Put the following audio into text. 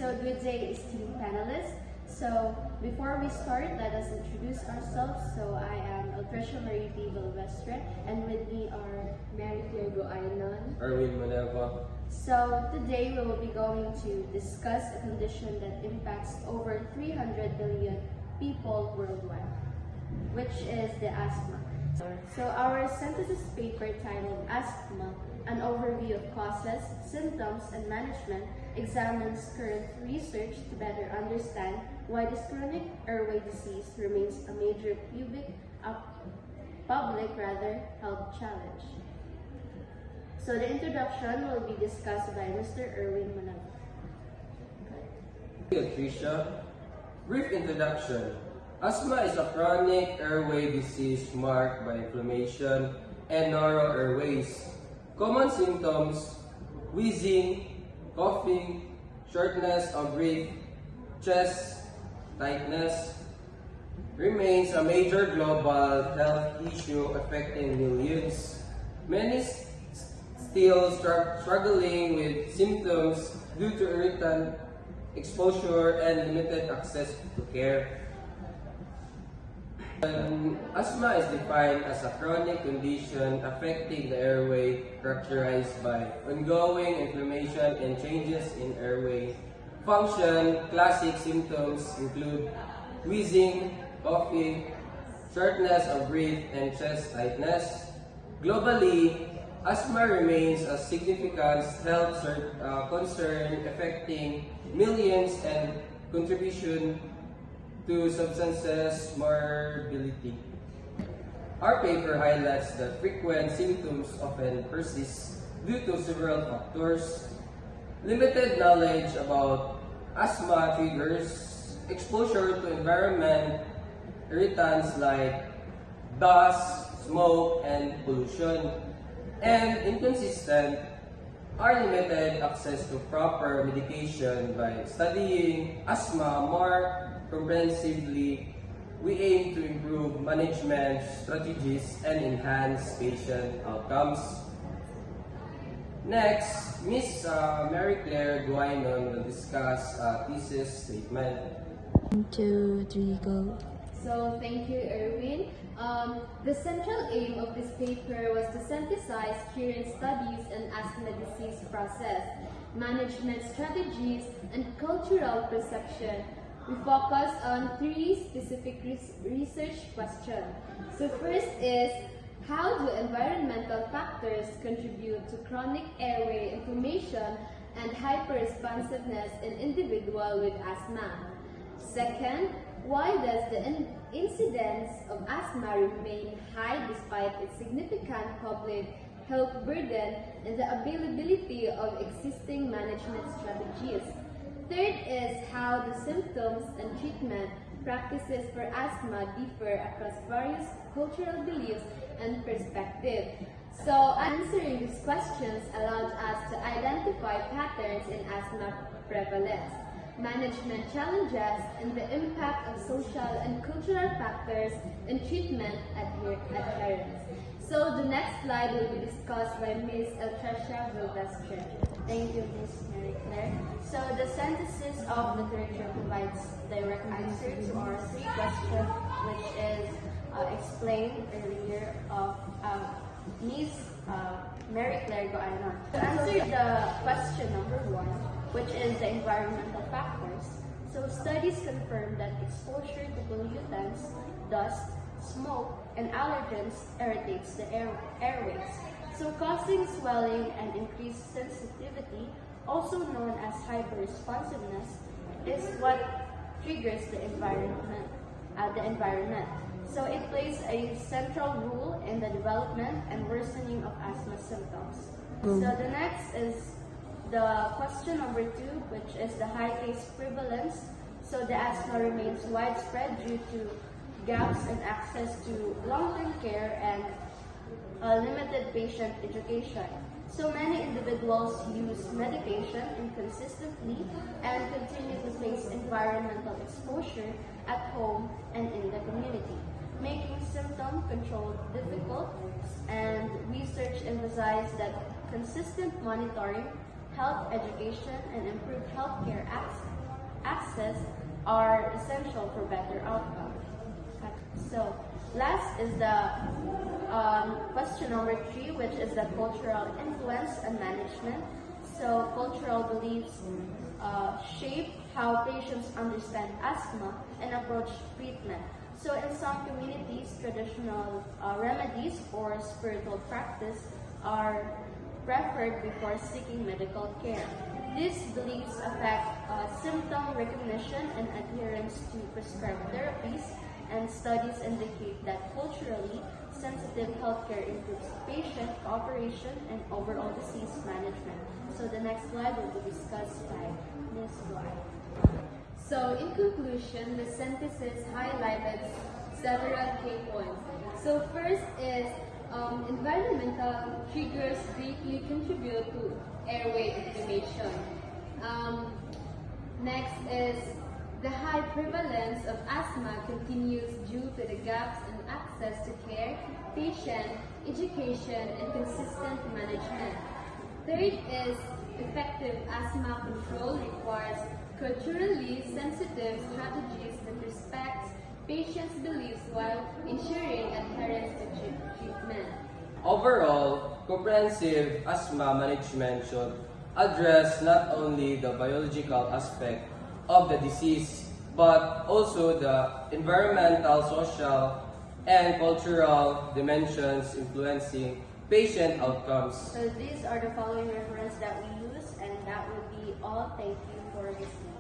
So good day, esteemed panelists. So before we start, let us introduce ourselves. So I am Altricia Marie P. Vilvestre, and with me are Mary Claire Goainon, Erwin Maneva. So today we will be going to discuss a condition that impacts over 300 billion people worldwide, which is the asthma. So our synthesis paper titled Asthma, an overview of causes, symptoms, and management examines current research to better understand why this chronic airway disease remains a major public health challenge. So the introduction will be discussed by Mr. Erwin Maneva. Thank you, Tricia. Brief introduction. Asthma is a chronic airway disease marked by inflammation and narrow airways. Common symptoms: wheezing, coughing, shortness of breath, chest tightness. Remains a major global health issue affecting millions. Many still struggling with symptoms due to irritant exposure and limited access to care. Asthma is defined as a chronic condition affecting the airway characterized by ongoing inflammation and changes in airway function. Classic symptoms include wheezing, coughing, shortness of breath, and chest tightness. Globally, asthma remains a significant health concern affecting millions and contribution to substances morbidity. Our paper highlights that frequent symptoms often persist due to several factors. Limited knowledge about asthma triggers, exposure to environment irritants like dust, smoke, and pollution, and inconsistent or limited access to proper medication. By studying asthma more comprehensively, we aim to improve management strategies and enhance patient outcomes. Next, Ms. Mary Claire Goainon will discuss a thesis statement. 1, 2, 3, go. So thank you, Erwin. The central aim of this paper was to synthesize current studies in asthma disease process, management strategies, and cultural perception. We focus on three specific research questions. So first is, how do environmental factors contribute to chronic airway inflammation and hyperresponsiveness in individuals with asthma? Second, why does the incidence of asthma remain high despite its significant public health burden and the availability of existing management strategies? Third is how the symptoms and treatment practices for asthma differ across various cultural beliefs and perspectives. So answering these questions allowed us to identify patterns in asthma prevalence, management challenges, and the impact of social and cultural factors in treatment adherence. So the next slide will be discussed by Ms. Altricia Vilvestre. Thank you, Ms. Mary Claire. So the synthesis of literature provides direct answer to our three questions, which is explained earlier of Ms. Mary Claire Goainon. To answer the question number 1, which is the environmental factors, so studies confirm that exposure to pollutants, dust, smoke, and allergens irritates the airways, so causing swelling and increased sensitivity, also known as hyperresponsiveness, is what triggers the environment. So it plays a central role in the development and worsening of asthma symptoms. So the next is the question number 2, which is the high case prevalence. So the asthma remains widespread due to gaps in access to long-term care and limited patient education. So many individuals use medication inconsistently and continue to face environmental exposure at home and in the community, making symptom control difficult. And research emphasizes that consistent monitoring, health education, and improved healthcare access are essential for better outcome. So, last is the question number 3, which is the cultural influence and management. So, cultural beliefs shape how patients understand asthma and approach treatment. So, in some communities, traditional remedies or spiritual practice are preferred before seeking medical care. These beliefs affect symptom recognition and adherence to prescribed therapies, and studies indicate that culturally sensitive healthcare improves patient cooperation and overall disease management. So the next slide will be discussed by Ms. White. So in conclusion, the synthesis highlighted several key points. So first is environmental triggers greatly contribute to airway inflammation. Next is the high prevalence of asthma continues due to the gaps in access to care, patient education, and consistent management. Third is effective asthma control requires culturally sensitive strategies that respect patients' beliefs while ensuring adherence to treatment. Overall, comprehensive asthma management should address not only the biological aspect of the disease, but also the environmental, social, and cultural dimensions influencing patient outcomes. So these are the following references that we use, and that would be all. Thank you for listening.